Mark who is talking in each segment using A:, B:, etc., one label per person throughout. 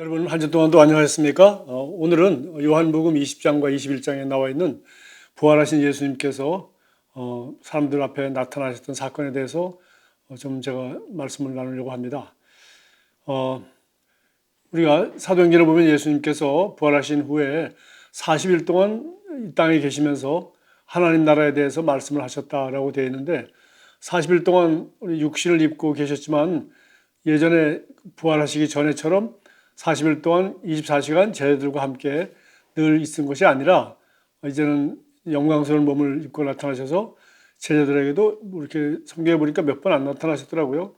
A: 여러분 한 주 동안도 안녕하셨습니까? 오늘은 요한복음 20장과 21장에 나와 있는 부활하신 예수님께서 사람들 앞에 나타나셨던 사건에 대해서 좀 제가 말씀을 나누려고 합니다. 우리가 사도행전을 보면 예수님께서 부활하신 후에 40일 동안 이 땅에 계시면서 하나님 나라에 대해서 말씀을 하셨다라고 되어 있는데 40일 동안 우리 육신을 입고 계셨지만 예전에 부활하시기 전에처럼 40일 동안 24시간 제자들과 함께 늘 있은 것이 아니라 이제는 영광스러운 몸을 입고 나타나셔서 제자들에게도 이렇게 성경에 보니까 몇 번 안 나타나셨더라고요.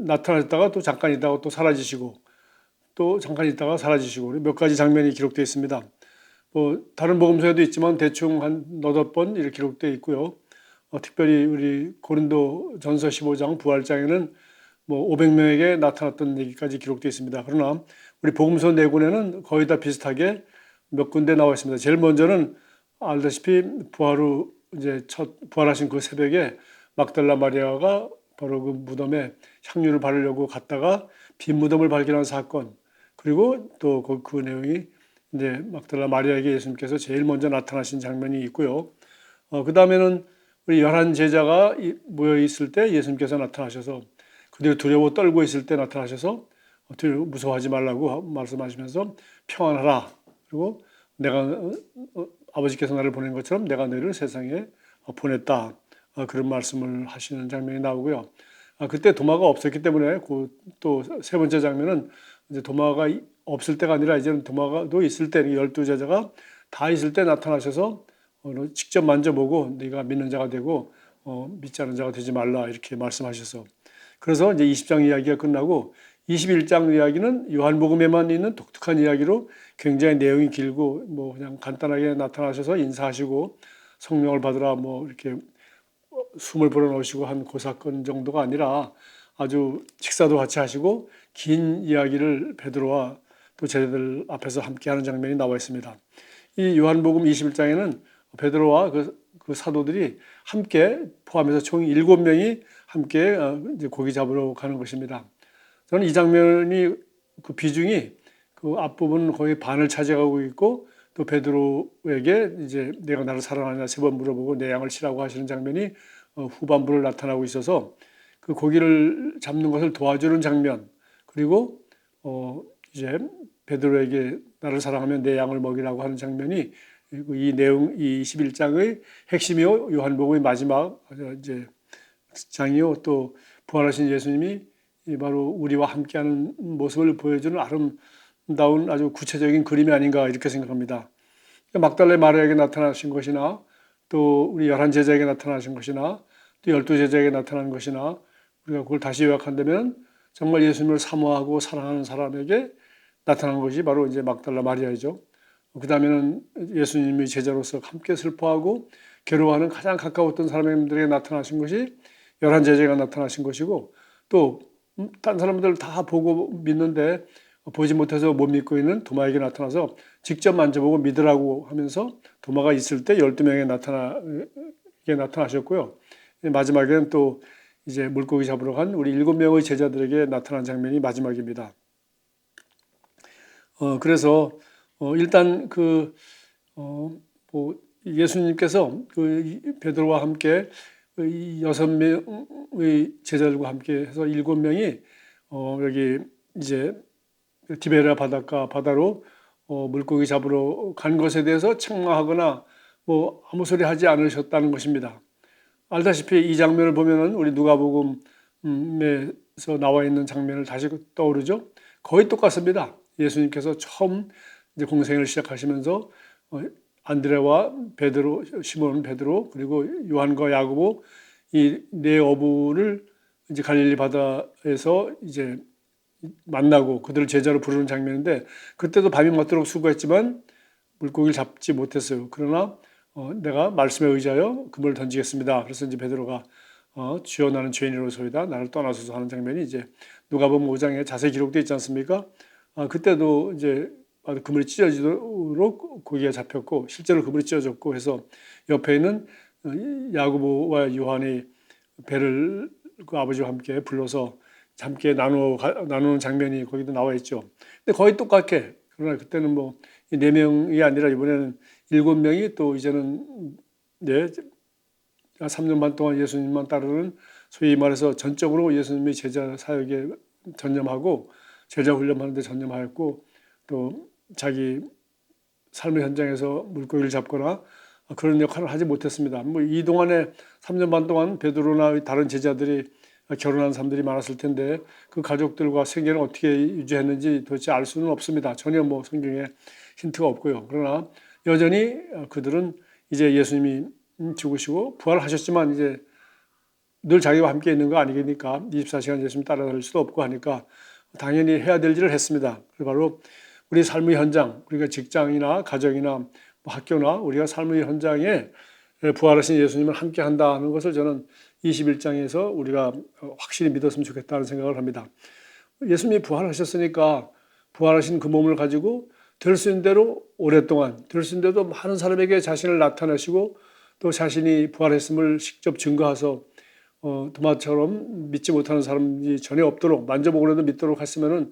A: 나타나셨다가 또 잠깐 있다가 또 사라지시고 또 잠깐 있다가 사라지시고 몇 가지 장면이 기록되어 있습니다. 뭐 다른 복음서에도 있지만 대충 한 너댓 번 이렇게 기록되어 있고요. 특별히 우리 고린도 전서 15장 부활장에는 뭐 500명에게 나타났던 얘기까지 기록되어 있습니다. 그러나 우리 복음서 네 권에는 거의 다 비슷하게 몇 군데 나와 있습니다. 제일 먼저는 알다시피 부활 후 이제 첫 부활하신 그 새벽에 막달라 마리아가 바로 그 무덤에 향유를 바르려고 갔다가 빈 무덤을 발견한 사건, 그리고 또 그 내용이 이제 막달라 마리아에게 예수님께서 제일 먼저 나타나신 장면이 있고요. 그 다음에는 우리 11 제자가 모여 있을 때 예수님께서 나타나셔서 그들이 두려워 떨고 있을 때 나타나셔서 무서워하지 말라고 말씀하시면서 평안하라. 그리고 내가 아버지께서 나를 보낸 것처럼 내가 너희를 세상에 보냈다. 그런 말씀을 하시는 장면이 나오고요. 그때 도마가 없었기 때문에 또 세 번째 장면은 이제 도마가 없을 때가 아니라 이제는 도마가도 있을 때 12 제자가 다 있을 때 나타나셔서 직접 만져보고 네가 믿는 자가 되고 믿지 않는 자가 되지 말라 이렇게 말씀하셔서, 그래서 이제 20장 이야기가 끝나고 21장 이야기는 요한복음에만 있는 독특한 이야기로 굉장히 내용이 길고 뭐 그냥 간단하게 나타나셔서 인사하시고 성령을 받으라 뭐 이렇게 숨을 불어넣으시고 한 그 사건 정도가 아니라 아주 식사도 같이 하시고 긴 이야기를 베드로와 또 제자들 앞에서 함께 하는 장면이 나와 있습니다. 이 요한복음 21장에는 베드로와 그 사도들이 함께 포함해서 총 7명이 함께 이제 고기 잡으러 가는 것입니다. 저는 이 장면이 그 비중이 그 앞부분 거의 반을 차지하고 있고, 또 베드로에게 이제 내가 나를 사랑하느냐 3번 물어보고 내 양을 치라고 하시는 장면이 후반부를 나타나고 있어서 그 고기를 잡는 것을 도와주는 장면, 그리고 이제 베드로에게 나를 사랑하면 내 양을 먹이라고 하는 장면이 이 내용, 이 21장의 핵심이요, 요한복음의 마지막 이제 장이요, 또 부활하신 예수님이 바로 우리와 함께하는 모습을 보여주는 아름다운 아주 구체적인 그림이 아닌가 이렇게 생각합니다. 막달라 마리아에게 나타나신 것이나 또 우리 11 제자에게 나타나신 것이나 또 12 제자에게 나타난 것이나 우리가 그걸 다시 요약한다면 정말 예수님을 사모하고 사랑하는 사람에게 나타난 것이 바로 이제 막달라 마리아이죠. 그 다음에는 예수님의 제자로서 함께 슬퍼하고 괴로워하는 가장 가까웠던 사람들에게 나타나신 것이 11 제자가 나타나신 것이고, 또 다른 사람들 다 보고 믿는데 보지 못해서 못 믿고 있는 도마에게 나타나서 직접 만져보고 믿으라고 하면서 도마가 있을 때 12명에 나타나셨고요. 마지막에는 또 이제 물고기 잡으러 간 우리 7명의 제자들에게 나타난 장면이 마지막입니다. 그래서 일단 뭐 예수님께서 그 베드로와 함께 6명의 제자들과 함께 해서 7명이 여기 이제 디베랴 바다로 물고기 잡으러 간 것에 대해서 책망하거나 뭐 아무 소리 하지 않으셨다는 것입니다. 알다시피 이 장면을 보면은 우리 누가복음에서 나와 있는 장면을 다시 떠오르죠. 거의 똑같습니다. 예수님께서 처음 이제 공생을 시작하시면서 안드레와 베드로, 시몬 베드로, 그리고 요한과 야고보 이 네 어부를 이제 갈릴리 바다에서 이제 만나고 그들을 제자로 부르는 장면인데, 그때도 밤이 맞도록 수고했지만 물고기를 잡지 못했어요. 그러나 내가 말씀에 의지하여 그물을 던지겠습니다. 그래서 이제 베드로가 주여 나는 죄인으로소이다 나를 떠나소서 하는 장면이 이제 누가복음 5장에 자세히 기록되어 있지 않습니까? 그때도 이제 그물이 찢어지도록 고기가 잡혔고 실제로 그물이 찢어졌고 해서 옆에 있는 야고보와 요한이 배를 그 아버지와 함께 불러서 함께 나누는 장면이 거기도 나와 있죠. 근데 거의 똑같게. 그러나 그때는 뭐 4명이 아니라 이번에는 7명이 또 이제는 네, 3년 반 동안 예수님만 따르는 소위 말해서 전적으로 예수님의 제자 사역에 전념하고 제자 훈련하는 데 전념하였고 또 자기 삶의 현장에서 물고기를 잡거나 그런 역할을 하지 못했습니다. 뭐 이 동안에 3년 반 동안 베드로나 다른 제자들이 결혼한 사람들이 많았을 텐데 그 가족들과 생계를 어떻게 유지했는지 도대체 알 수는 없습니다. 전혀 뭐 성경에 힌트가 없고요. 그러나 여전히 그들은 이제 예수님이 죽으시고 부활하셨지만 이제 늘 자기와 함께 있는 거 아니겠습니까? 24시간 예수님 따라다닐 수도 없고 하니까 당연히 해야 될 일을 했습니다. 바로 우리 삶의 현장, 우리가 직장이나 가정이나 뭐 학교나 우리가 삶의 현장에 부활하신 예수님을 함께 한다는 것을 저는 21장에서 우리가 확실히 믿었으면 좋겠다는 생각을 합니다. 예수님이 부활하셨으니까 부활하신 그 몸을 가지고 될 수 있는 대로 오랫동안 될 수 있는 대로 많은 사람에게 자신을 나타내시고 또 자신이 부활했음을 직접 증거해서 도마처럼 믿지 못하는 사람이 전혀 없도록 만져보고라도 믿도록 했으면은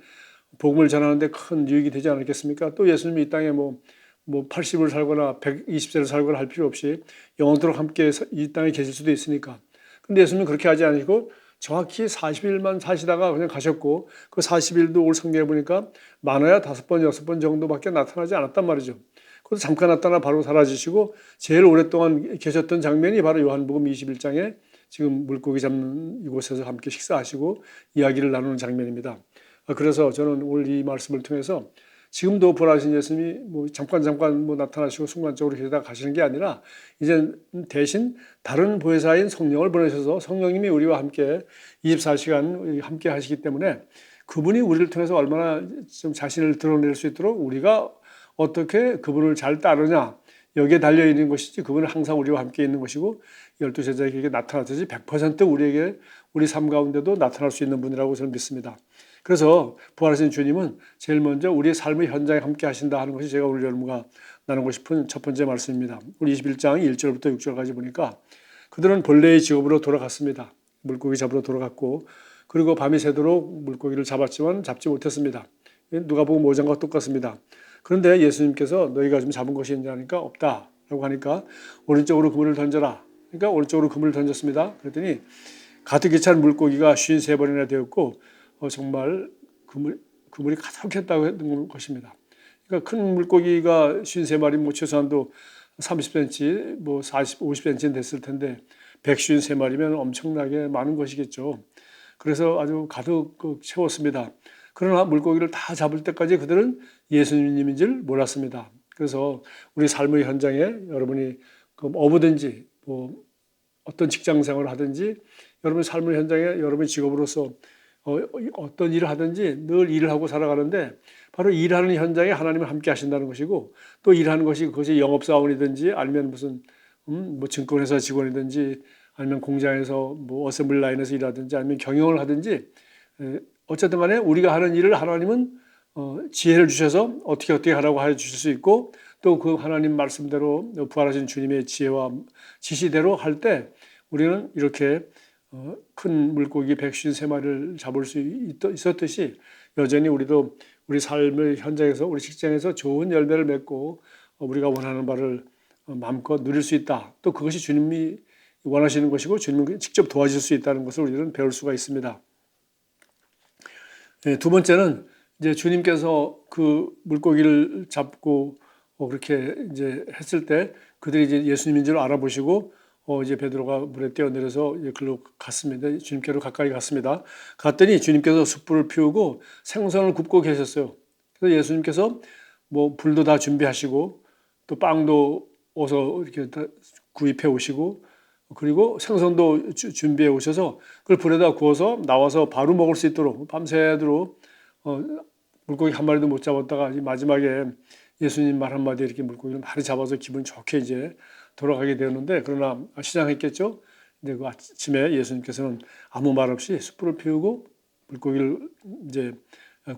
A: 복음을 전하는데 큰 유익이 되지 않았겠습니까? 또 예수님이 이 땅에 뭐 80을 살거나 120세를 살거나 할 필요 없이 영원토록 함께 이 땅에 계실 수도 있으니까. 근데 예수님은 그렇게 하지 않으시고 정확히 40일만 사시다가 그냥 가셨고 그 40일도 올 성경에 보니까 많아야 5번, 6번 정도밖에 나타나지 않았단 말이죠. 그것도 잠깐 나타나 바로 사라지시고 제일 오랫동안 계셨던 장면이 바로 요한복음 21장에 지금 물고기 잡는 이곳에서 함께 식사하시고 이야기를 나누는 장면입니다. 그래서 저는 오늘 이 말씀을 통해서 지금도 부활하신 예수님이 뭐 잠깐 뭐 나타나시고 순간적으로 계시다 가시는 게 아니라 이제 대신 다른 보혜사인 성령을 보내셔서 성령님이 우리와 함께 24시간 함께 하시기 때문에 그분이 우리를 통해서 얼마나 좀 자신을 드러낼 수 있도록 우리가 어떻게 그분을 잘 따르냐 여기에 달려있는 것이지 그분은 항상 우리와 함께 있는 것이고 12제자에게 나타났듯이 100% 우리에게 우리 삶 가운데도 나타날 수 있는 분이라고 저는 믿습니다. 그래서 부활하신 주님은 제일 먼저 우리의 삶의 현장에 함께 하신다 하는 것이 제가 오늘 여러분과 나누고 싶은 첫 번째 말씀입니다. 우리 21장 1절부터 6절까지 보니까 그들은 본래의 직업으로 돌아갔습니다. 물고기 잡으러 돌아갔고 그리고 밤이 새도록 물고기를 잡았지만 잡지 못했습니다. 누가 보고 모장과 똑같습니다. 그런데 예수님께서 너희가 좀 잡은 것이 있냐니까 없다라고 하니까 오른쪽으로 그물을 던져라. 그러니까 오른쪽으로 그물을 던졌습니다. 그랬더니 가득히 찬 물고기가 53번이나 되었고 정말 그물이 가득했다고 했던 것입니다. 그러니까 큰 물고기가 53마리 뭐 최소한도 30cm, 뭐 40, 50cm는 됐을 텐데 153마리면 엄청나게 많은 것이겠죠. 그래서 아주 가득 채웠습니다. 그러나 물고기를 다 잡을 때까지 그들은 예수님인 줄 몰랐습니다. 그래서 우리 삶의 현장에 여러분이 어부든지 뭐 어떤 직장 생활을 하든지 여러분의 삶의 현장에 여러분의 직업으로서 어떤 일을 하든지 늘 일을 하고 살아가는데 바로 일하는 현장에 하나님은 함께 하신다는 것이고 또 일하는 것이 그것이 영업사원이든지 아니면 무슨 뭐 증권회사 직원이든지 아니면 공장에서 뭐 어셈블리 라인에서 일하든지 아니면 경영을 하든지 어쨌든 간에 우리가 하는 일을 하나님은 지혜를 주셔서 어떻게 하라고 해 주실 수 있고 또 그 하나님 말씀대로 부활하신 주님의 지혜와 지시대로 할 때 우리는 이렇게 큰 물고기 153마리를 잡을 수 있었듯이 여전히 우리도 우리 삶의 현장에서 우리 직장에서 좋은 열매를 맺고 우리가 원하는 바를 마음껏 누릴 수 있다. 또 그것이 주님이 원하시는 것이고 주님이 직접 도와줄 수 있다는 것을 우리는 배울 수가 있습니다. 두 번째는 이제 주님께서 그 물고기를 잡고 그렇게 이제 했을 때 그들이 이제 예수님인 줄 알아보시고 이제 베드로가 물에 뛰어내려서 글로 갔습니다. 주님께로 가까이 갔습니다. 갔더니 주님께서 숯불을 피우고 생선을 굽고 계셨어요. 그래서 예수님께서 뭐 불도 다 준비하시고 또 빵도 어서 이렇게 다 구입해 오시고 그리고 생선도 준비해 오셔서 그걸 불에다 구워서 나와서 바로 먹을 수 있도록 밤새도록 물고기 한 마리도 못 잡았다가 마지막에 예수님 말 한마디에 이렇게 물고기를 많이 잡아서 기분 좋게 이제 돌아가게 되었는데 그러나 시장했겠죠. 근데 그 아침에 예수님께서는 아무 말 없이 숯불을 피우고 물고기를 이제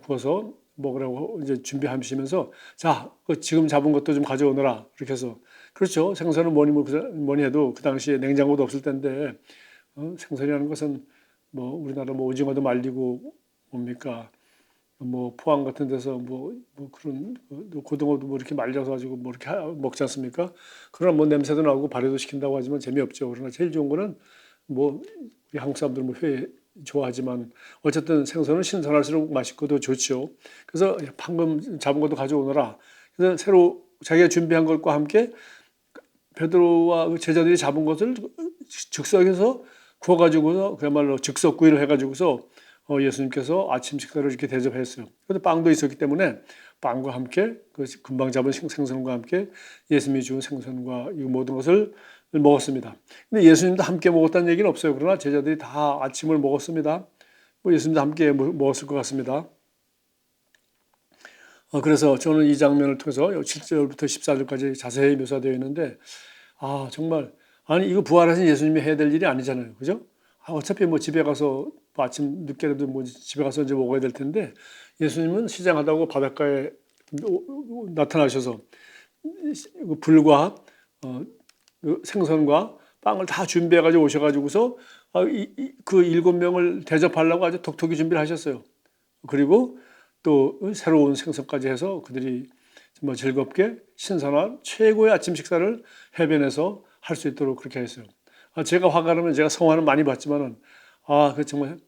A: 구워서 먹으라고 이제 준비하시면서 자, 지금 잡은 것도 좀 가져오너라. 이렇게 해서 그렇죠. 생선은 뭐니 해도 그 당시에 냉장고도 없을 텐데 생선이라는 것은 뭐 우리나라 뭐 오징어도 말리고 뭡니까 뭐 포항 같은 데서 뭐 그런 고등어도 뭐 이렇게 말려서 가지고 뭐 이렇게 먹지 않습니까? 그러나 뭐 냄새도 나고 발효도 시킨다고 하지만 재미없죠. 그러나 제일 좋은 거는 뭐 우리 한국 사람들 뭐 회 좋아하지만 어쨌든 생선은 신선할수록 맛있고 더 좋죠. 그래서 방금 잡은 것도 가져오너라. 그래서 새로 자기가 준비한 것과 함께 베드로와 그 제자들이 잡은 것을 즉석에서 구워가지고서 그야말로 즉석구이를 해가지고서 예수님께서 아침 식사를 이렇게 대접했어요. 그런데 빵도 있었기 때문에 빵과 함께 그 금방 잡은 생선과 함께 예수님이 준 생선과 이 모든 것을 먹었습니다. 근데 예수님도 함께 먹었다는 얘기는 없어요. 그러나 제자들이 다 아침을 먹었습니다. 뭐 예수님도 함께 먹었을 것 같습니다. 그래서 저는 이 장면을 통해서 7절부터 14절까지 자세히 묘사되어 있는데 정말 아니 이거 부활하신 예수님이 해야 될 일이 아니잖아요. 그죠? 어차피 뭐 집에 가서 뭐 아침 늦게라도 뭐 집에 가서 이제 먹어야 될 텐데 예수님은 시장하다고 바닷가에 나타나셔서 불과 생선과 빵을 다 준비해가지고 오셔가지고서 그 7명을 대접하려고 아주 톡톡히 준비를 하셨어요. 그리고 또 새로운 생선까지 해서 그들이 정말 즐겁게 신선한 최고의 아침 식사를 해변에서 할 수 있도록 그렇게 했어요. 제가 화가 나면 제가 성화는 많이 받지만은 그 정말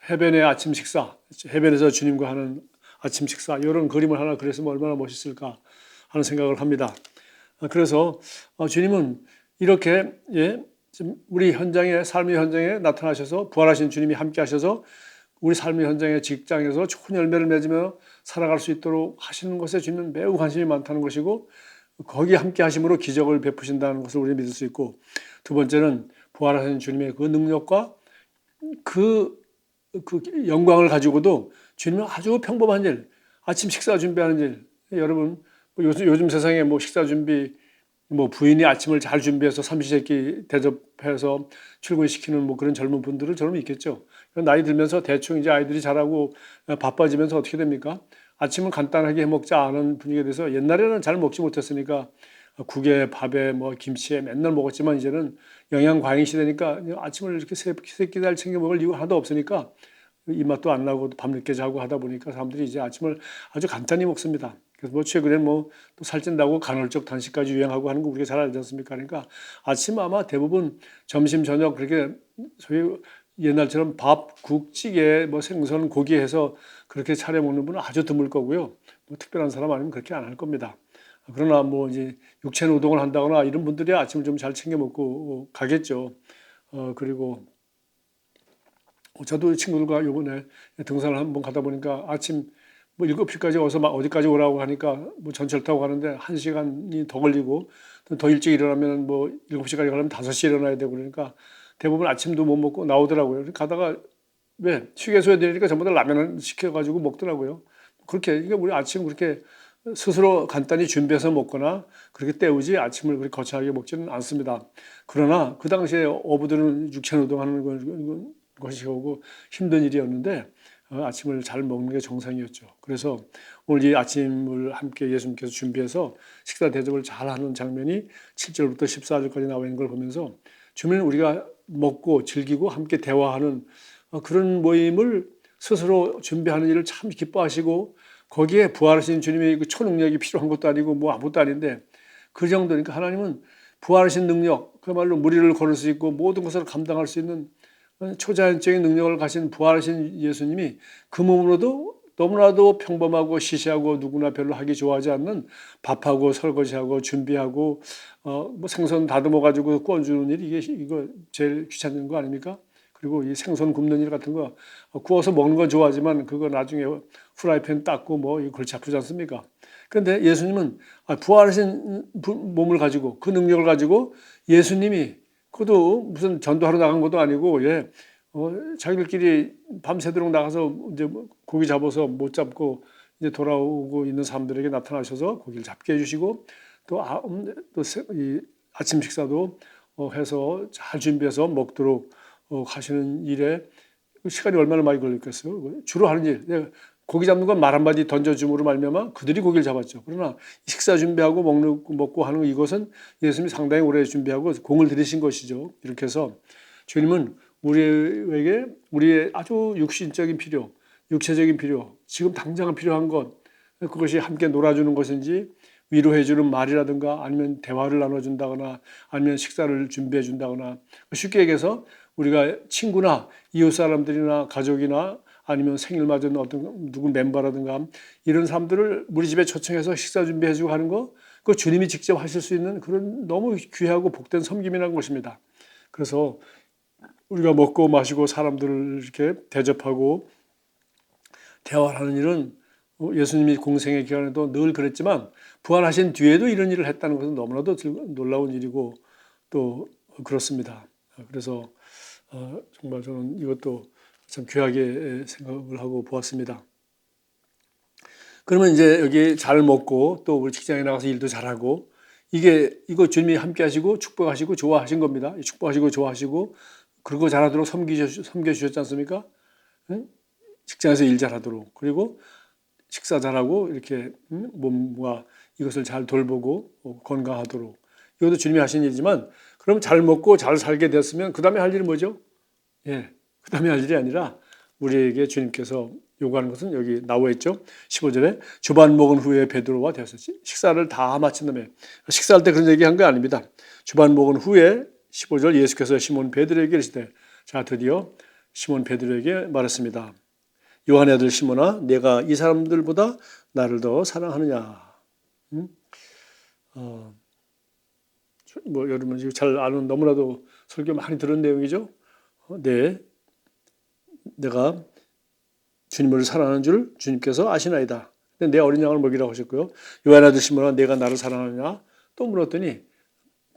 A: 해변의 아침 식사, 해변에서 주님과 하는 아침 식사 이런 그림을 하나 그렸으면 얼마나 멋있을까 하는 생각을 합니다. 그래서 주님은 이렇게 우리 현장에 삶의 현장에 나타나셔서 부활하신 주님이 함께 하셔서 우리 삶의 현장의 직장에서 좋은 열매를 맺으며 살아갈 수 있도록 하시는 것에 주님은 매우 관심이 많다는 것이고 거기에 함께 하심으로 기적을 베푸신다는 것을 우리는 믿을 수 있고 두 번째는 부활하신 주님의 그 능력과 그 영광을 가지고도 주님은 아주 평범한 일, 아침 식사 준비하는 일. 여러분 요즘 세상에 뭐 식사 준비 뭐 부인이 아침을 잘 준비해서 삼시세끼 대접해서 출근시키는 뭐 그런 젊은 분들은 저는 있겠죠. 나이 들면서 대충 이제 아이들이 자라고 바빠지면서 어떻게 됩니까? 아침은 간단하게 해 먹자 하는 분위기에 대해서 옛날에는 잘 먹지 못했으니까 국에 밥에 뭐 김치에 맨날 먹었지만 이제는 영양 과잉 시대니까 아침을 이렇게 세 끼 잘 챙겨 먹을 이유가 하나도 없으니까 입맛도 안 나고 밤늦게 자고 하다 보니까 사람들이 이제 아침을 아주 간단히 먹습니다. 그래서 뭐 최근에 뭐 또 살찐다고 간헐적 단식까지 유행하고 하는 거 우리가 잘 알지 않습니까? 그러니까 아침 아마 대부분 점심 저녁 그렇게 소위 옛날처럼 밥, 국, 찌개, 뭐 생선, 고기 해서 그렇게 차려 먹는 분은 아주 드물 거고요. 뭐 특별한 사람 아니면 그렇게 안 할 겁니다. 그러나 뭐 이제 육체 노동을 한다거나 이런 분들이 아침을 좀 잘 챙겨 먹고 가겠죠. 그리고 저도 친구들과 요번에 등산을 한번 가다 보니까 아침 뭐 7시까지 와서 막 어디까지 오라고 하니까 뭐 전철 타고 가는데 1시간이 더 걸리고 더 일찍 일어나면 뭐 7시까지 가려면 5시에 일어나야 되고 그러니까 대부분 아침도 못 먹고 나오더라고요. 가다가 왜 휴게소에 내리니까 전부 다 라면을 시켜가지고 먹더라고요. 그렇게 그러니까 우리 아침 그렇게 스스로 간단히 준비해서 먹거나 그렇게 때우지 아침을 그렇게 거창하게 먹지는 않습니다. 그러나 그 당시에 어부들은 육체 노동하는 것이고 힘든 일이었는데 아침을 잘 먹는 게 정상이었죠. 그래서 오늘 이 아침을 함께 예수님께서 준비해서 식사 대접을 잘하는 장면이 7절부터 14절까지 나와 있는 걸 보면서 주님은 우리가 먹고 즐기고 함께 대화하는 그런 모임을 스스로 준비하는 일을 참 기뻐하시고 거기에 부활하신 주님의 그 초능력이 필요한 것도 아니고 뭐 아무것도 아닌데 그 정도니까 하나님은 부활하신 능력, 그야말로 무리를 걸을 수 있고 모든 것을 감당할 수 있는 초자연적인 능력을 가진 부활하신 예수님이 그 몸으로도 너무나도 평범하고 시시하고 누구나 별로 하기 좋아하지 않는 밥하고 설거지하고 준비하고 뭐 생선 다듬어 가지고 구워주는 일이 이거 제일 귀찮은 거 아닙니까? 그리고 이 생선 굽는 일 같은 거 구워서 먹는 건 좋아하지만 그거 나중에 프라이팬 닦고 뭐 이거 골치 아프지 않습니까? 그런데 예수님은 부활하신 몸을 가지고 그 능력을 가지고 예수님이 그것도 무슨 전도하러 나간 것도 아니고 자기들끼리 밤새도록 나가서 이제 고기 잡아서 못 잡고 이제 돌아오고 있는 사람들에게 나타나셔서 고기를 잡게 해주시고 또 이 아침 식사도 해서 잘 준비해서 먹도록 하시는 일에 시간이 얼마나 많이 걸렸겠어요. 주로 하는 일, 고기 잡는 건 말 한마디 던져줌으로 말미암아 그들이 고기를 잡았죠. 그러나 식사 준비하고 먹고 하는 이것은 예수님이 상당히 오래 준비하고 공을 들이신 것이죠. 이렇게 해서 주님은 우리의 아주 육신적인 필요, 육체적인 필요, 지금 당장 필요한 것, 그것이 함께 놀아주는 것인지 위로해주는 말이라든가 아니면 대화를 나눠준다거나 아니면 식사를 준비해 준다거나, 쉽게 얘기해서 우리가 친구나 이웃 사람들이나 가족이나 아니면 생일 맞은 어떤 누구 멤버라든가 이런 사람들을 우리 집에 초청해서 식사 준비해 주고 하는 거, 그 주님이 직접 하실 수 있는 그런 너무 귀하고 복된 섬김이라는 것입니다. 그래서 우리가 먹고 마시고 사람들을 이렇게 대접하고 대화를 하는 일은 예수님이 공생의 기간에도 늘 그랬지만 부활하신 뒤에도 이런 일을 했다는 것은 너무나도 놀라운 일이고 또 그렇습니다. 그래서 정말 저는 이것도 참 귀하게 생각을 하고 보았습니다. 그러면 이제 여기 잘 먹고 또 우리 직장에 나가서 일도 잘하고 이거 주님이 함께 하시고 축복하시고 좋아하신 겁니다. 축복하시고 좋아하시고 그러고 잘하도록 섬겨주셨지 않습니까? 직장에서 일 잘하도록, 그리고 식사 잘하고 이렇게 몸과 이것을 잘 돌보고 건강하도록, 이것도 주님이 하신 일이지만 그럼 잘 먹고 잘 살게 됐으면 그 다음에 할 일이 뭐죠? 그 다음에 할 일이 아니라 우리에게 주님께서 요구하는 것은 여기 나와 있죠. 15절에 주반 먹은 후에 베드로와 되었었지. 식사를 다 마친 다음에, 식사할 때 그런 얘기한 거 아닙니다. 주반 먹은 후에 15절 예수께서 시몬 베드로에게 이르시되, 자 드디어 시몬 베드로에게 말했습니다. 요한의 아들 시몬아, 내가 이 사람들보다 나를 더 사랑하느냐? 여러분 잘 아는, 너무나도 설교 많이 들은 내용이죠. 네, 내가 주님을 사랑하는 줄 주님께서 아시나이다. 근데 내 어린 양을 먹이라고 하셨고요. 요한의 아들 시몬아, 내가 나를 사랑하느냐? 또 물었더니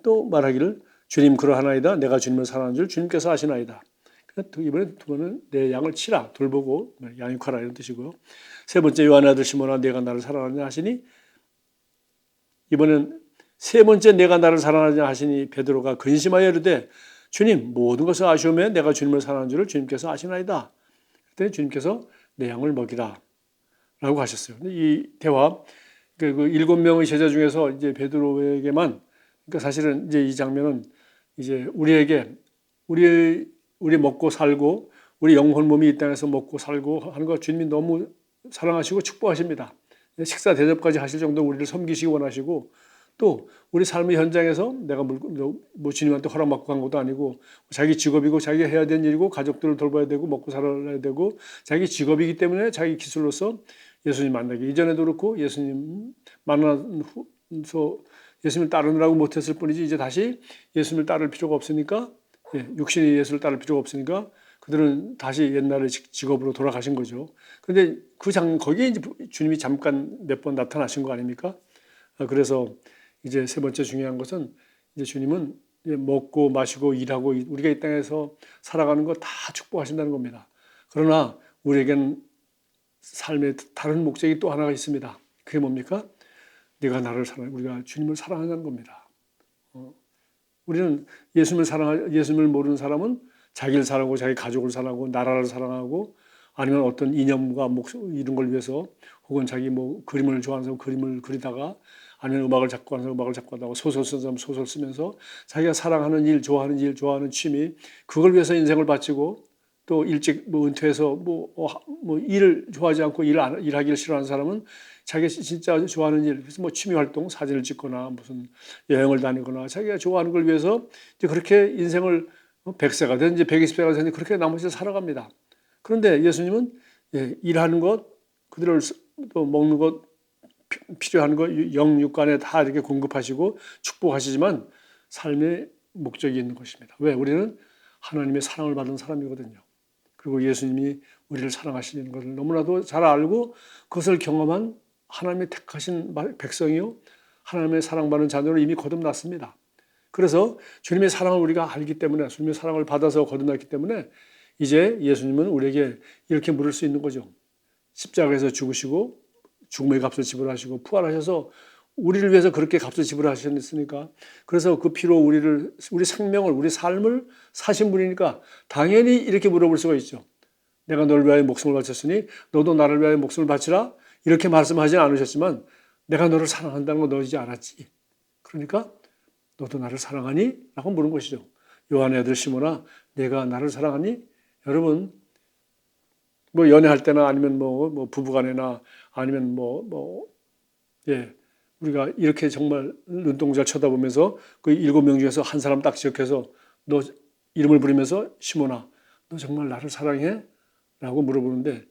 A: 또 말하기를 주님 그러하나이다. 내가 주님을 사랑하는 줄 주님께서 아시나이다. 이번에 두 번은 내 양을 치라, 돌보고 양육하라 이런 뜻이고요. 세 번째 요한의 아들 시몬아, 내가 나를 사랑하느냐 하시니, 이번엔 세 번째 내가 나를 사랑하느냐 하시니 베드로가 근심하여 이르되, 주님 모든 것을 아시오매 내가 주님을 사랑하는 줄을 주님께서 아시나이다. 그랬더니 주님께서 내 양을 먹이라 라고 하셨어요. 이 대화, 그 7명의 제자 중에서 이제 베드로에게만, 그러니까 사실은 이제 이 장면은 이제 우리에게 우리 먹고 살고 우리 영혼 몸이 이 땅에서 먹고 살고 하는 거 주님이 너무 사랑하시고 축복하십니다. 식사 대접까지 하실 정도로 우리를 섬기시기 원하시고, 또 우리 삶의 현장에서 내가 뭐 주님한테 허락받고 간 것도 아니고 자기 직업이고 자기가 해야 되는 일이고 가족들을 돌봐야 되고 먹고 살아야 되고 자기 직업이기 때문에 자기 기술로서 예수님 만나기 이전에도 그렇고 예수님 만나서 예수님을 따르느라고 못했을 뿐이지, 이제 다시 예수님을 따를 필요가 없으니까, 육신의 예수를 따를 필요가 없으니까 그들은 다시 옛날의 직업으로 돌아가신 거죠. 그런데 거기에 이제 주님이 잠깐 몇 번 나타나신 거 아닙니까? 그래서 이제 세 번째 중요한 것은 이제 주님은 먹고 마시고 일하고 우리가 이 땅에서 살아가는 거 다 축복하신다는 겁니다. 그러나 우리에겐 삶의 다른 목적이 또 하나가 있습니다. 그게 뭡니까? 우리가 주님을 사랑하는 겁니다. 우리는 예수님을 모르는 사람은 자기를 사랑하고 자기 가족을 사랑하고 나라를 사랑하고 아니면 어떤 이념과 이런 걸 위해서, 혹은 자기 그림을 좋아하는 사람 그림을 그리다가, 아니면 음악을 작곡 하는 사람 음악을 작곡하다가, 소설 쓰는 사람 소설 쓰면서 자기가 사랑하는 일, 좋아하는 취미, 그걸 위해서 인생을 바치고 또 일찍 은퇴해서 일을 좋아하지 않고 일하기를 싫어하는 사람은 자기가 진짜 좋아하는 일, 그래서 취미 활동, 사진을 찍거나 무슨 여행을 다니거나 자기가 좋아하는 걸 위해서 이제 그렇게 인생을 100세가 되든지 120세가 되든지 그렇게 나머지 살아갑니다. 그런데 예수님은 일하는 것, 그들을 또 먹는 것, 필요한 것, 영육간에 다 이렇게 공급하시고 축복하시지만 삶의 목적이 있는 것입니다. 왜? 우리는 하나님의 사랑을 받은 사람이거든요. 그리고 예수님이 우리를 사랑하시는 것을 너무나도 잘 알고 그것을 경험한 하나님의 택하신 백성이요, 하나님의 사랑받는 자녀로 이미 거듭났습니다. 그래서 주님의 사랑을 우리가 알기 때문에, 주님의 사랑을 받아서 거듭났기 때문에 이제 예수님은 우리에게 이렇게 물을 수 있는 거죠. 십자가에서 죽으시고 죽음의 값을 지불하시고 부활하셔서 우리를 위해서 그렇게 값을 지불하셨으니까, 그래서 그 피로 우리 생명을, 우리 삶을 사신 분이니까 당연히 이렇게 물어볼 수가 있죠. 내가 너를 위하여 목숨을 바쳤으니 너도 나를 위하여 목숨을 바치라, 이렇게 말씀하지는 않으셨지만 내가 너를 사랑한다는 거 너 이제 알았지? 그러니까 너도 나를 사랑하니? 라고 물은 것이죠. 요한의 아들 시몬아, 내가 나를 사랑하니? 여러분, 뭐 연애할 때나 아니면 뭐 부부간에나 아니면 예, 우리가 이렇게 정말 눈동자를 쳐다보면서 그 7명 중에서 한 사람 딱 지역해서 너 이름을 부르면서 시몬아, 너 정말 나를 사랑해? 라고 물어보는데,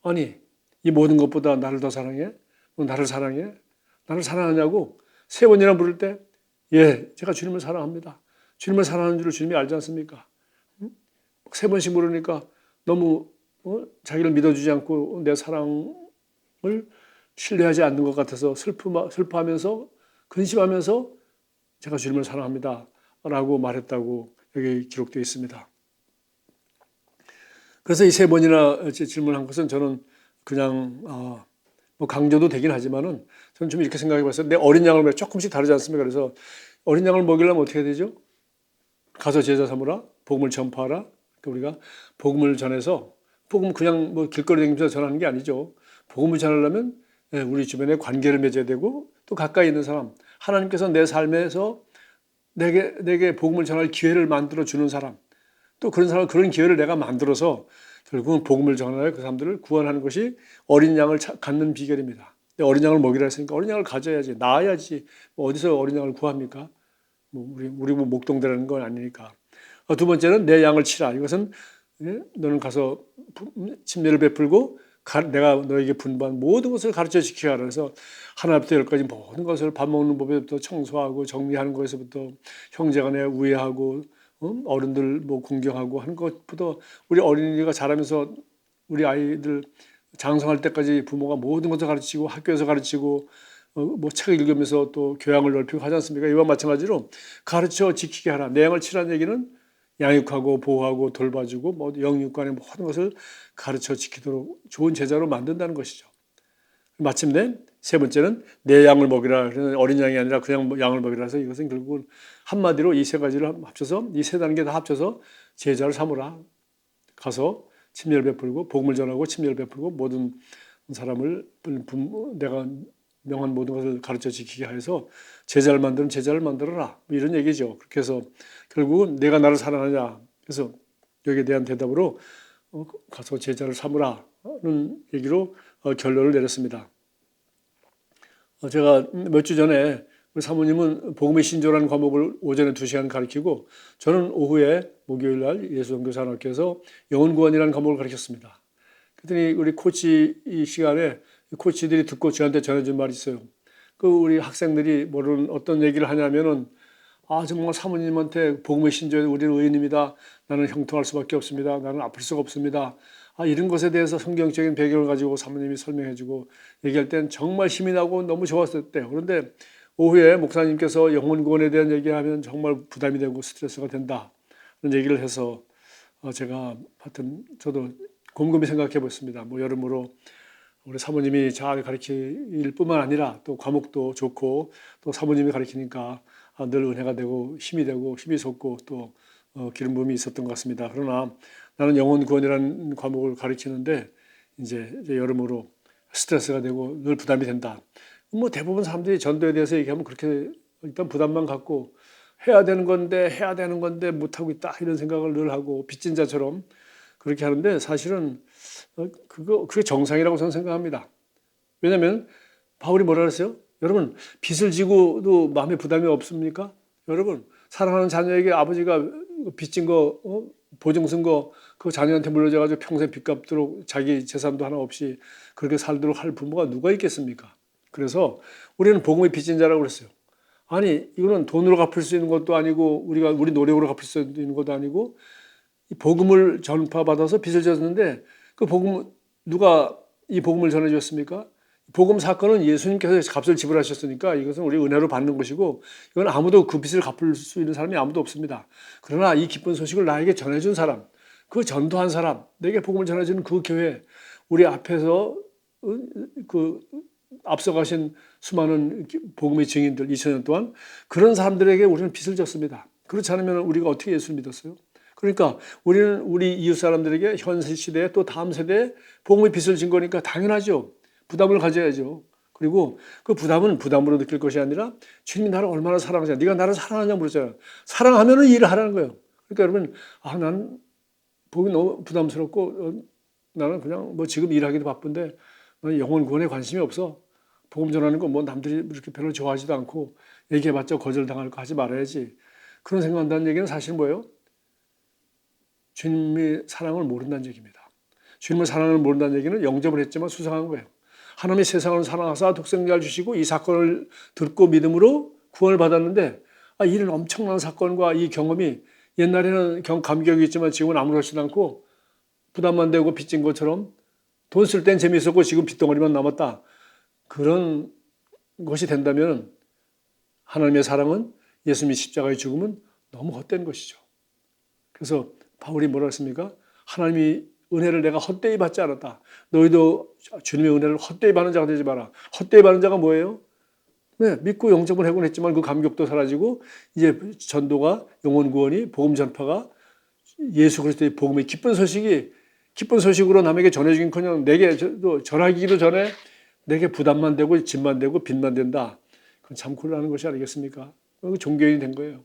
A: 아니, 이 모든 것보다 나를 더 사랑해? 너 나를 사랑해? 나를 사랑하냐고 3번이나 부를 때, 예, 제가 주님을 사랑합니다. 주님을 사랑하는 줄을 주님이 알지 않습니까? 3번씩 물으니까 너무 자기를 믿어주지 않고 내 사랑을 신뢰하지 않는 것 같아서 슬퍼하면서 근심하면서 제가 주님을 사랑합니다 라고 말했다고 여기 기록되어 있습니다. 그래서 이 3번이나 질문한 것은 저는 그냥 뭐 강조도 되긴 하지만은 저는 좀 이렇게 생각해 봤어요. 내 어린 양을 먹여 조금씩 다르지 않습니까? 그래서 어린 양을 먹이려면 어떻게 되죠? 가서 제자 삼으라, 복음을 전파하라. 그러니까 우리가 복음을 전해서 복음 그냥 뭐 길거리 다니면서 전하는 게 아니죠. 복음을 전하려면 우리 주변에 관계를 맺어야 되고 또 가까이 있는 사람, 하나님께서 내 삶에서 내게 복음을 전할 기회를 만들어 주는 사람, 또 그런 사람 그런 기회를 내가 만들어서 결국은 복음을 전하여 그 사람들을 구원하는 것이 어린 양을 갖는 비결입니다. 어린 양을 먹이라 했으니까 어린 양을 가져야지, 낳아야지. 뭐 어디서 어린 양을 구합니까? 우리 목동대라는 건 아니니까. 두 번째는 내 양을 치라. 이것은 너는 가서 침례를 베풀고 내가 너에게 분부한 모든 것을 가르쳐 지키라. 그래서 하나부터 열까지 모든 것을 밥 먹는 법에부터 청소하고 정리하는 것에서부터 형제간에 우애하고 어른들 뭐 공경하고 하는 것부터 우리 어린이가 자라면서 우리 아이들 장성할 때까지 부모가 모든 것을 가르치고 학교에서 가르치고 뭐 책을 읽으면서 또 교양을 넓히고 하지 않습니까? 이와 마찬가지로 가르쳐 지키게 하라. 내 양을 치라는 얘기는 양육하고 보호하고 돌봐주고 뭐 영육간의 모든 것을 가르쳐 지키도록 좋은 제자로 만든다는 것이죠. 마침내 3번째는 내 양을 먹이라. 어린 양이 아니라 그냥 양을 먹이라 해서 이것은 결국은 한마디로 이 3가지를 합쳐서 이 3단계 다 합쳐서 제자를 삼으라. 가서 침례를 베풀고 복음을 전하고 침례를 베풀고 모든 사람을 내가 명한 모든 것을 가르쳐 지키게 해서 제자를 만드는 제자를 만들어라. 뭐 이런 얘기죠. 그렇게 해서 결국은 내가 나를 사랑하냐. 그래서 여기에 대한 대답으로 가서 제자를 삼으라는 얘기로 결론을 내렸습니다. 제가 몇 주 전에 우리 사모님은 복음의 신조라는 과목을 오전에 2시간 가르치고 저는 오후에 목요일 날 예수선교사학교에서 영혼구원이라는 과목을 가르쳤습니다. 그랬더니 우리 코치 이 시간에 코치들이 듣고 저한테 전해준 말이 있어요. 그 우리 학생들이 모르는 어떤 얘기를 하냐면은 정말 사모님한테 복음의 신조에 우리는 의인입니다. 나는 형통할 수밖에 없습니다. 나는 아플 수가 없습니다. 이런 것에 대해서 성경적인 배경을 가지고 사모님이 설명해주고 얘기할 땐 정말 힘이 나고 너무 좋았었대요. 그런데 오후에 목사님께서 영혼 구원에 대한 얘기하면 정말 부담이 되고 스트레스가 된다. 그런 얘기를 해서 제가 하여튼 저도 곰곰이 생각해 봤습니다. 뭐 여러모로 우리 사모님이 잘 가르칠 뿐만 아니라 또 과목도 좋고 또 사모님이 가르치니까 늘 은혜가 되고 힘이 솟고 또 기름 부음이 있었던 것 같습니다. 그러나 나는 영혼 구원이라는 과목을 가르치는데 이제 여러모로 스트레스가 되고 늘 부담이 된다. 뭐 대부분 사람들이 전도에 대해서 얘기하면 그렇게 일단 부담만 갖고 해야 되는 건데 못하고 있다 이런 생각을 늘 하고 빚진 자처럼 그렇게 하는데 사실은 그게 정상이라고 저는 생각합니다. 왜냐하면 바울이 뭐라 그랬어요? 여러분 빚을 지고도 마음에 부담이 없습니까? 여러분 사랑하는 자녀에게 아버지가 빚진 거 보증 쓴 거 그 자녀한테 물려줘가지고 평생 빚 갚도록 자기 재산도 하나 없이 그렇게 살도록 할 부모가 누가 있겠습니까? 그래서 우리는 복음의 빚진 자라고 그랬어요. 아니 이거는 돈으로 갚을 수 있는 것도 아니고 우리 노력으로 갚을 수 있는 것도 아니고 이 복음을 전파받아서 빚을 졌는데 그 복음 누가 이 복음을 전해줬습니까? 복음 사건은 예수님께서 값을 지불하셨으니까 이것은 우리 은혜로 받는 것이고 이건 아무도 그 빚을 갚을 수 있는 사람이 아무도 없습니다. 그러나 이 기쁜 소식을 나에게 전해준 사람, 그 전도한 사람, 내게 복음을 전해주는 그 교회, 우리 앞에서 그 앞서가신 수많은 복음의 증인들 2000년 동안 그런 사람들에게 우리는 빚을 졌습니다. 그렇지 않으면 우리가 어떻게 예수를 믿었어요? 그러니까 우리는 우리 이웃 사람들에게 현 시대에 또 다음 세대에 복음의 빚을 진 거니까 당연하죠. 부담을 가져야죠. 그리고 그 부담은 부담으로 느낄 것이 아니라 주님이 나를 얼마나 사랑하냐. 네가 나를 사랑하냐고 물었잖아요. 사랑하면 일을 하라는 거예요. 그러니까 여러분, 난 복음이 너무 부담스럽고 나는 그냥 뭐 지금 일하기도 바쁜데 나는 영혼 구원에 관심이 없어. 복음 전하는 거 뭐 남들이 이렇게 별로 좋아하지도 않고 얘기해봤자 거절당할 거 하지 말아야지. 그런 생각한다는 얘기는 사실 뭐예요? 주님의 사랑을 모른다는 얘기입니다. 주님의 사랑을 모른다는 얘기는 영접을 했지만 수상한 거예요. 하나님이 세상을 사랑하사 독생자를 주시고 이 사건을 듣고 믿음으로 구원을 받았는데 이런 엄청난 사건과 이 경험이 옛날에는 감격이 있지만 지금은 아무렇지도 않고 부담만 되고 빚진 것처럼 돈 쓸 땐 재미있었고 지금 빚덩어리만 남았다. 그런 것이 된다면 하나님의 사랑은 예수님의 십자가의 죽음은 너무 헛된 것이죠. 그래서 바울이 뭐라 했습니까? 하나님이 은혜를 내가 헛되이 받지 않았다. 너희도 주님의 은혜를 헛되이 받는 자가 되지 마라. 헛되이 받는 자가 뭐예요? 네, 믿고 영접을 하곤 했지만 그 감격도 사라지고 이제 전도가 영혼 구원이 복음 전파가 예수 그리스도의 복음의 기쁜 소식으로 남에게 전해주긴커녕 내게 전하기도 전에 내게 부담만 되고 짐만 되고 빚만 된다. 그건 참 곤란한 것이 아니겠습니까? 종교인이 된 거예요.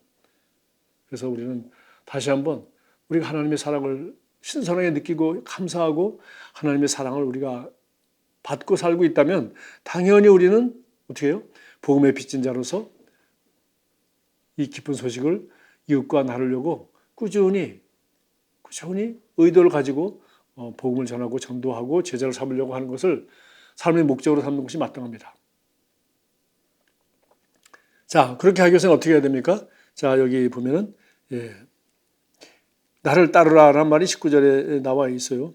A: 그래서 우리는 다시 한번 우리가 하나님의 사랑을 신선하게 느끼고 감사하고 하나님의 사랑을 우리가 받고 살고 있다면 당연히 우리는 어떻게 해요? 복음의 빚진 자로서 이 기쁜 소식을 이웃과 나누려고 꾸준히 의도를 가지고 복음을 전하고 전도하고 제자를 삼으려고 하는 것을 삶의 목적으로 삼는 것이 마땅합니다. 자, 그렇게 하기 위해서는 어떻게 해야 됩니까? 자, 여기 보면은 나를 따르라라는 말이 19절에 나와 있어요.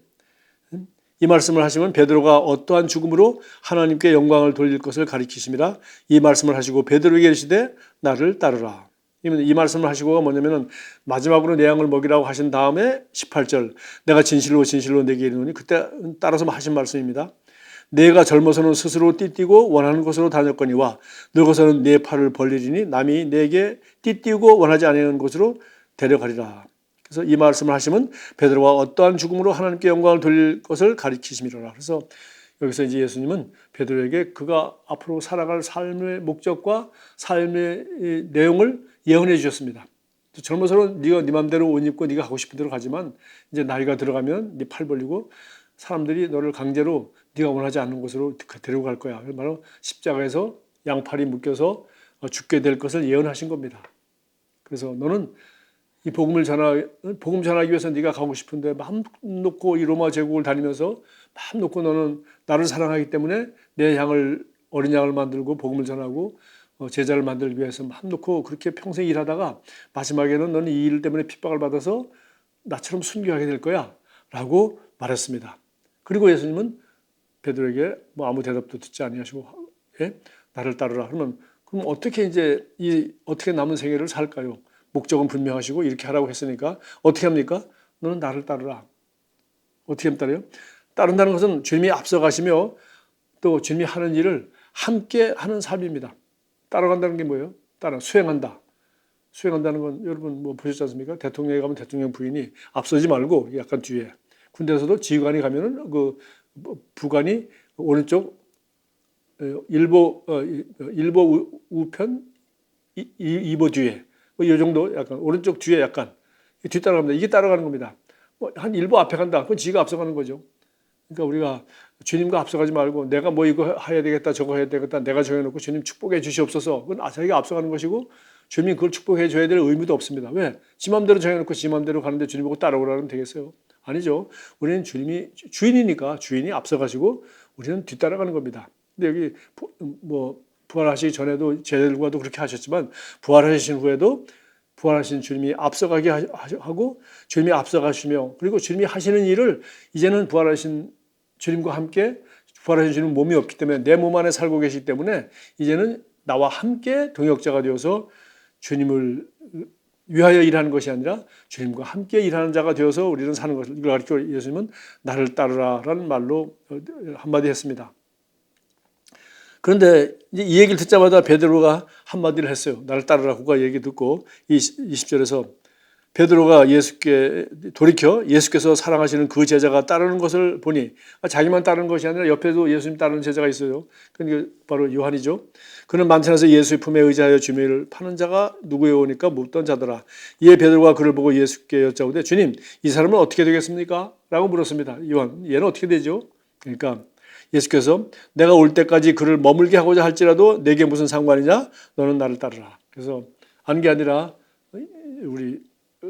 A: 이 말씀을 하시면 베드로가 어떠한 죽음으로 하나님께 영광을 돌릴 것을 가리키십니다. 이 말씀을 하시고 베드로에게 이르시되 나를 따르라. 이 말씀을 하시고가 뭐냐면은 마지막으로 내 양을 먹이라고 하신 다음에 18절 내가 진실로 진실로 내게 이르노니 그때 따라서 하신 말씀입니다. 내가 젊어서는 스스로 띠뛰고 원하는 곳으로 다녔거니와 늙어서는 내 팔을 벌리리니 남이 내게 띠뛰고 원하지 않는 곳으로 데려가리라. 그래서 이 말씀을 하시면 베드로가 어떠한 죽음으로 하나님께 영광을 돌릴 것을 가리키심이라. 그래서 여기서 이제 예수님은 베드로에게 그가 앞으로 살아갈 삶의 목적과 삶의 내용을 예언해 주셨습니다. 젊어서는 네가 네 맘대로 옷 입고 네가 가고 싶은 대로 가지만 이제 나이가 들어가면 네 팔 벌리고 사람들이 너를 강제로 네가 원하지 않는 곳으로 데려갈 거야. 바로 십자가에서 양팔이 묶여서 죽게 될 것을 예언하신 겁니다. 그래서 너는 이 복음 전하기 위해서 네가 가고 싶은데 마음 놓고 이 로마 제국을 다니면서 마음 놓고 너는 나를 사랑하기 때문에 내 양을 어린 양을 만들고 복음을 전하고 제자를 만들기 위해서 마음 놓고 그렇게 평생 일하다가 마지막에는 너는 이 일 때문에 핍박을 받아서 나처럼 순교하게 될 거야 라고 말했습니다. 그리고 예수님은 베드로에게 뭐 아무 대답도 듣지 아니하시고 나를 따르라. 그럼 어떻게 어떻게 남은 생애를 살까요? 목적은 분명하시고 이렇게 하라고 했으니까 어떻게 합니까? 너는 나를 따르라. 어떻게 하면 따르요? 따른다는 것은 주님이 앞서가시며 또 주님이 하는 일을 함께 하는 삶입니다. 따라간다는 게 뭐예요? 수행한다. 수행한다는 건 여러분 뭐 보셨지 않습니까? 대통령에 가면 대통령 부인이 앞서지 말고 약간 뒤에. 군대에서도 지휘관이 가면은 그 부관이 오른쪽 일보 우편 2보 뒤에 이 정도 약간 오른쪽 뒤에 약간 뒤따라갑니다. 이게 따라가는 겁니다. 한 1보 앞에 간다. 그건 지가 앞서가는 거죠. 그러니까 우리가 주님과 앞서가지 말고 내가 뭐 이거 해야 되겠다 저거 해야 되겠다 내가 정해놓고 주님 축복해 주시옵소서. 그건 자기가 앞서가는 것이고 주님이 그걸 축복해 줘야 될 의무도 없습니다. 왜? 지 맘대로 정해놓고 지 맘대로 가는데 주님 보고 따라오라면 되겠어요? 아니죠. 우리는 주님이 주인이니까 주인이 앞서가시고 우리는 뒤따라가는 겁니다. 근데 여기 부활하시기 전에도 제자들과도 그렇게 하셨지만 부활하신 후에도 부활하신 주님이 앞서가게 하고 주님이 앞서가시며 그리고 주님이 하시는 일을 이제는 부활하신 주님과 함께 부활하신 주님 몸이 없기 때문에 내 몸 안에 살고 계시기 때문에 이제는 나와 함께 동역자가 되어서 주님을 위하여 일하는 것이 아니라 주님과 함께 일하는 자가 되어서 우리는 사는 것을 이걸 가르쳐 예수님은 나를 따르라라는 말로 한마디 했습니다. 그런데 이 얘기를 듣자마자 베드로가 한마디를 했어요. 나를 따르라. 그가 얘기 듣고 20절에서 베드로가 예수께 돌이켜 예수께서 사랑하시는 그 제자가 따르는 것을 보니 자기만 따르는 것이 아니라 옆에도 예수님 따르는 제자가 있어요. 그러니까 바로 요한이죠. 그는 만찬에서 예수의 품에 의지하여 주님을 파는 자가 누구여 오니까 묻던 자더라. 이에 베드로가 그를 보고 예수께 여짜오되 주님 이 사람은 어떻게 되겠습니까? 라고 물었습니다. 요한 얘는 어떻게 되죠? 그러니까 예수께서 내가 올 때까지 그를 머물게 하고자 할지라도 내게 무슨 상관이냐? 너는 나를 따르라. 그래서 아는 게 아니라 우리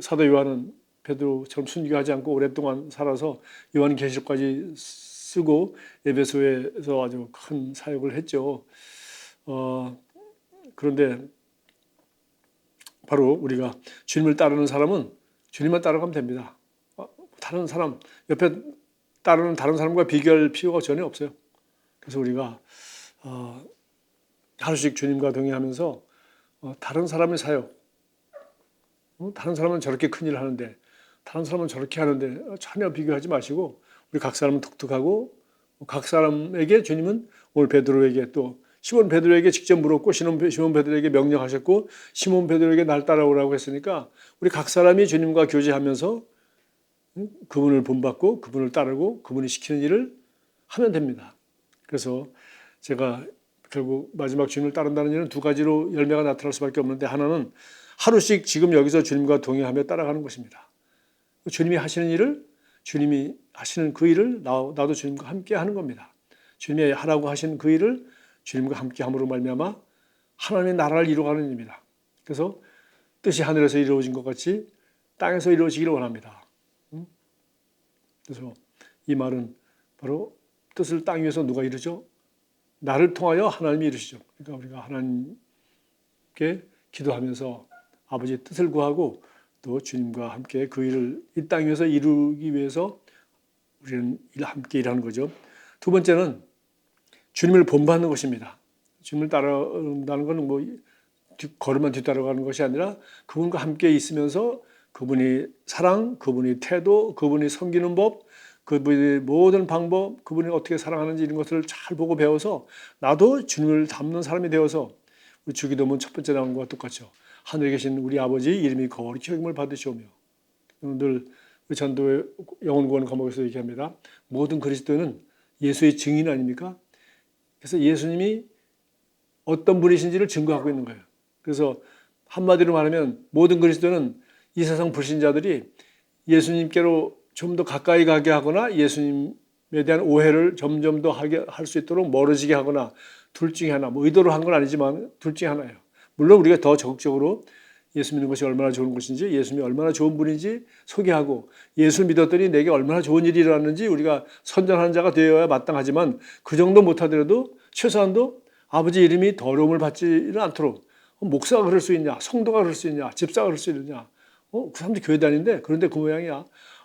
A: 사도 요한은 베드로처럼 순교하지 않고 오랫동안 살아서 요한계시록까지 쓰고 에베소에서 아주 큰 사역을 했죠. 그런데 바로 우리가 주님을 따르는 사람은 주님만 따라가면 됩니다. 다른 사람 옆에 따르는 다른 사람과 비교할 필요가 전혀 없어요. 그래서 우리가 하루씩 주님과 동행하면서 다른 사람의 사역, 다른 사람은 저렇게 큰일을 하는데 다른 사람은 저렇게 하는데 전혀 비교하지 마시고 우리 각 사람은 독특하고 각 사람에게 주님은 오늘 베드로에게 또 시몬 베드로에게 직접 물었고 시몬 베드로에게 명령하셨고 시몬 베드로에게 날 따라오라고 했으니까 우리 각 사람이 주님과 교제하면서 그분을 본받고 그분을 따르고 그분이 시키는 일을 하면 됩니다. 그래서 제가 결국 마지막 주님을 따른다는 일은 두 가지로 열매가 나타날 수밖에 없는데 하나는 하루씩 지금 여기서 주님과 동행하며 따라가는 것입니다. 주님이 하시는 일을 주님이 하시는 그 일을 나도 주님과 함께 하는 겁니다. 주님이 하라고 하신 그 일을 주님과 함께 함으로 말미암아 하나님의 나라를 이루어가는 일입니다. 그래서 뜻이 하늘에서 이루어진 것 같이 땅에서 이루어지기를 원합니다. 그래서 이 말은 바로 뜻을 땅 위에서 누가 이루죠? 나를 통하여 하나님이 이루시죠. 그러니까 우리가 하나님께 기도하면서 아버지의 뜻을 구하고 또 주님과 함께 그 일을 이 땅 위에서 이루기 위해서 우리는 함께 일하는 거죠. 두 번째는 주님을 본받는 것입니다. 주님을 따라간다는 것은 뭐 걸음만 뒤따라가는 것이 아니라 그분과 함께 있으면서 그분이 사랑, 그분이 태도, 그분이 섬기는 법, 그분의 모든 방법, 그분이 어떻게 사랑하는지 이런 것들을 잘 보고 배워서 나도 주님을 닮는 사람이 되어서 우리 주기도문 첫 번째 나온 것과 똑같죠. 하늘에 계신 우리 아버지 이름이 거룩히 여김을 받으시오며 늘 우리 전도의 영혼구원 과목에서 얘기합니다. 모든 그리스도는 예수의 증인 아닙니까? 그래서 예수님이 어떤 분이신지를 증거하고 있는 거예요. 그래서 한마디로 말하면 모든 그리스도는 이 세상 불신자들이 예수님께로 좀 더 가까이 가게 하거나 예수님에 대한 오해를 점점 더 하게 할 수 있도록 멀어지게 하거나 둘 중에 하나, 뭐 의도로 한 건 아니지만 둘 중에 하나예요. 물론 우리가 더 적극적으로 예수 믿는 것이 얼마나 좋은 것인지, 예수님이 얼마나 좋은 분인지 소개하고 예수 믿었더니 내게 얼마나 좋은 일이 일어났는지 우리가 선전하는 자가 되어야 마땅하지만 그 정도 못하더라도 최소한도 아버지 이름이 더러움을 받지는 않도록 목사가 그럴 수 있냐, 성도가 그럴 수 있냐, 집사가 그럴 수 있느냐, 그 사람들이 교회 다니는데 그런데 그 모양이야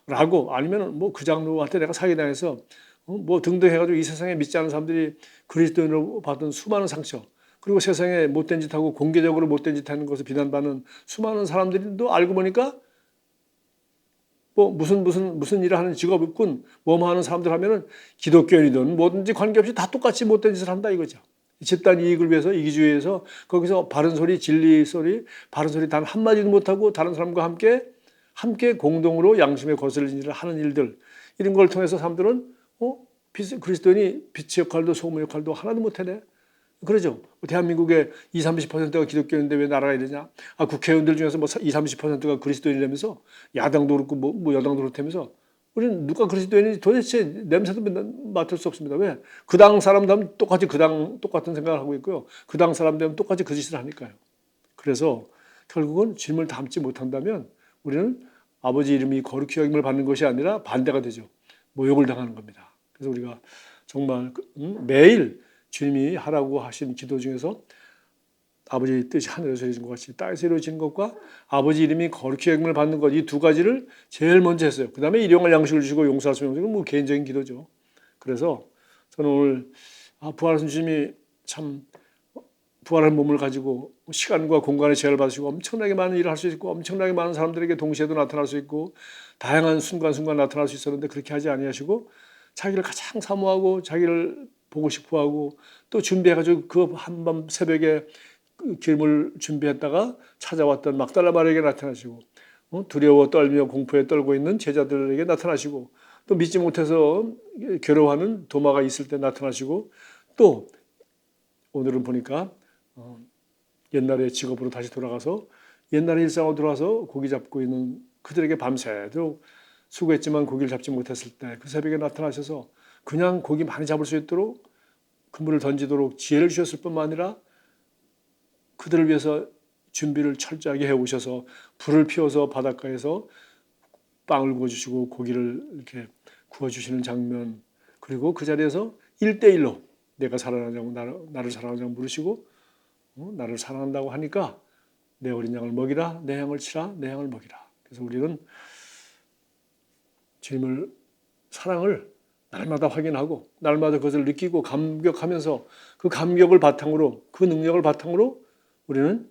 A: 라고 아니면 뭐 그 장로한테 내가 사기당해서 뭐 등등 해가지고 이 세상에 믿지 않는 사람들이 그리스도인으로 받은 수많은 상처 그리고 세상에 못된 짓하고 공개적으로 못된 짓 하는 것을 비난받는 수많은 사람들도 알고 보니까 뭐 무슨 일을 하는 직업군 뭐뭐 하는 사람들 하면은 기독교인이든 뭐든지 관계없이 다 똑같이 못된 짓을 한다 이거죠. 집단 이익을 위해서 이기주의에 위해서 거기서 바른 소리 진리 소리 바른 소리 단 한마디도 못하고 다른 사람과 함께 공동으로 양심에 거슬리는 일을 하는 일들 이런 걸 통해서 사람들은 그리스도인이 빛의 역할도 소금의 역할도 하나도 못해내. 그러죠. 대한민국의 20-30%가 기독교인인데 왜 나라가 이러냐. 국회의원들 중에서 뭐 20-30%가 그리스도인이라면서 야당도 그렇고 뭐 여당도 그렇다면서 우리는 누가 그리스도인인지 도대체 냄새도 맡을 수 없습니다. 왜? 그 당 사람들 하면 똑같이 그 당 똑같은 생각을 하고 있고요. 그 당 사람들 하면 똑같이 그 짓을 하니까요. 그래서 결국은 주님을 닮지 못한다면 우리는 아버지 이름이 거룩히 여김을 받는 것이 아니라 반대가 되죠. 모욕을 당하는 겁니다. 그래서 우리가 정말 매일 주님이 하라고 하신 기도 중에서 아버지 뜻이 하늘에서 이루어진 것 같이 땅에서 이루어지는 것과 아버지 이름이 거룩히 여김을 받는 것 이 두 가지를 제일 먼저 했어요. 그 다음에 일용할 양식을 주시고 용서할 수 있는 뭐 개인적인 기도죠. 그래서 저는 오늘 부활하신 주님이 참 부활한 몸을 가지고 시간과 공간의 제약을 받으시고 엄청나게 많은 일을 할 수 있고 엄청나게 많은 사람들에게 동시에도 나타날 수 있고 다양한 순간순간 나타날 수 있었는데 그렇게 하지 아니하시고 자기를 가장 사모하고 자기를 보고 싶어하고 또 준비해가지고 그 한밤 새벽에 그 기름을 준비했다가 찾아왔던 막달라 마리아에게 나타나시고 두려워 떨며 공포에 떨고 있는 제자들에게 나타나시고, 또 믿지 못해서 괴로워하는 도마가 있을 때 나타나시고, 또 오늘은 보니까 옛날의 직업으로 다시 돌아가서 옛날의 일상으로 돌아와서 고기 잡고 있는 그들에게 밤새도록 수고했지만 고기를 잡지 못했을 때 그 새벽에 나타나셔서 그냥 고기 많이 잡을 수 있도록 그물을 던지도록 지혜를 주셨을 뿐만 아니라 그들을 위해서 준비를 철저하게 해오셔서 불을 피워서 바닷가에서 빵을 구워주시고 고기를 이렇게 구워주시는 장면, 그리고 그 자리에서 1대1로 내가 사랑하냐고 나를 사랑하냐고 물으시고 나를 사랑한다고 하니까 내 어린 양을 먹이라, 내 양을 치라, 내 양을 먹이라. 그래서 우리는 주님을 사랑을 날마다 확인하고 날마다 그것을 느끼고 감격하면서 그 감격을 바탕으로, 그 능력을 바탕으로 우리는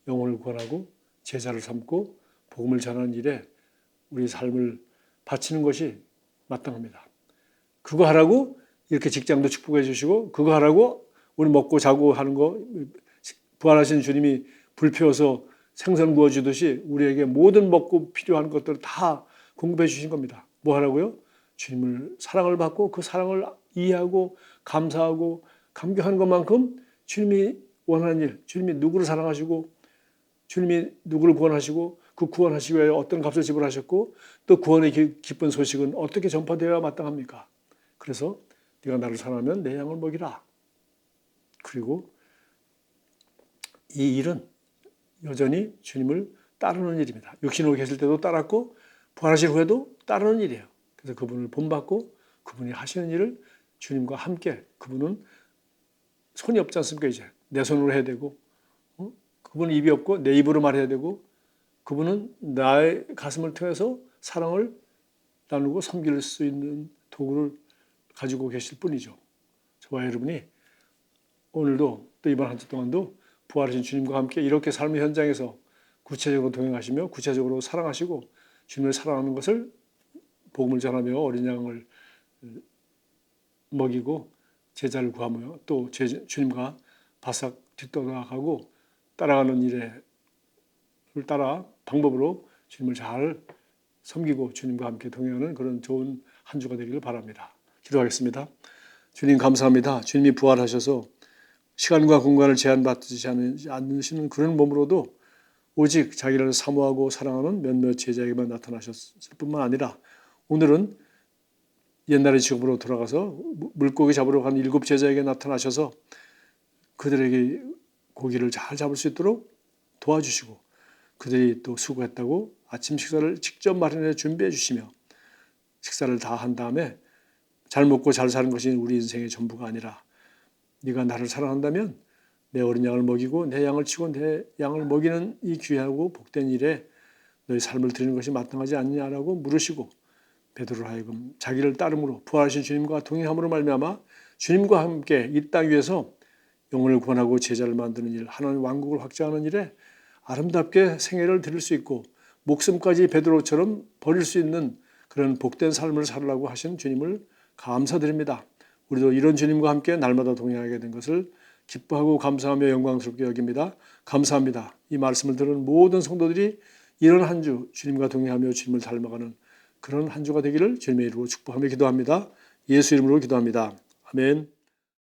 A: 영혼을 구원하고 제자를 삼고 복음을 전하는 일에 우리 삶을 바치는 것이 마땅합니다. 그거 하라고 이렇게 직장도 축복해 주시고, 그거 하라고 우리 먹고 자고 하는 거, 부활하신 주님이 불 피워서 생선 구워주듯이 우리에게 모든 먹고 필요한 것들을 다 공급해 주신 겁니다. 뭐 하라고요? 주님을 사랑을 받고 그 사랑을 이해하고 감사하고 감격하는 것만큼 주님이 원하는 일, 주님이 누구를 사랑하시고 주님이 누구를 구원하시고 그 구원하시기 위해 어떤 값을 지불하셨고 또 구원의 기쁜 소식은 어떻게 전파되어야 마땅합니까? 그래서 네가 나를 사랑하면 내 양을 먹이라. 그리고 이 일은 여전히 주님을 따르는 일입니다. 육신으로 계실 때도 따랐고 부활하신 후에도 따르는 일이에요. 그래서 그분을 본받고 그분이 하시는 일을 주님과 함께, 그분은 손이 없지 않습니까? 이제 내 손으로 해야 되고, 그분은 입이 없고 내 입으로 말해야 되고, 그분은 나의 가슴을 통해서 사랑을 나누고 섬길 수 있는 도구를 가지고 계실 뿐이죠. 저와 여러분이 오늘도 또 이번 한 주 동안도 부활하신 주님과 함께 이렇게 삶의 현장에서 구체적으로 동행하시며 구체적으로 사랑하시고 주님을 사랑하는 것을 복음을 전하며 어린 양을 먹이고 제자를 구하며 또 주님과 바싹 뒤떠나가고 따라가는 일에 따라 방법으로 주님을 잘 섬기고 주님과 함께 동행하는 그런 좋은 한 주가 되기를 바랍니다. 기도하겠습니다. 주님 감사합니다. 주님이 부활하셔서 시간과 공간을 제한받지 않으시는 그런 몸으로도 오직 자기를 사모하고 사랑하는 몇몇 제자에게만 나타나셨을 뿐만 아니라 오늘은 옛날의 직업으로 돌아가서 물고기 잡으러 간 7 제자에게 나타나셔서 그들에게 고기를 잘 잡을 수 있도록 도와주시고 그들이 또 수고했다고 아침 식사를 직접 마련해 준비해 주시며 식사를 다 한 다음에 잘 먹고 잘 사는 것이 우리 인생의 전부가 아니라 네가 나를 사랑한다면 내 어린 양을 먹이고 내 양을 치고 내 양을 먹이는 이 귀하고 복된 일에 너의 삶을 드리는 것이 마땅하지 않냐라고 물으시고 베드로로 하여금 자기를 따름으로 부활하신 주님과 동행함으로 말미암아 주님과 함께 이 땅 위에서 영혼을 구원하고 제자를 만드는 일, 하나님 왕국을 확장하는 일에 아름답게 생애를 드릴 수 있고 목숨까지 베드로처럼 버릴 수 있는 그런 복된 삶을 살라고 하신 주님을 감사드립니다. 우리도 이런 주님과 함께 날마다 동행하게 된 것을 기뻐하고 감사하며 영광스럽게 여깁니다. 감사합니다. 이 말씀을 들은 모든 성도들이 이런 한 주 주님과 동행하며 주님을 닮아가는 그런 한 주가 되기를 주님의 이름으로 축복하며 기도합니다. 예수 이름으로 기도합니다. 아멘.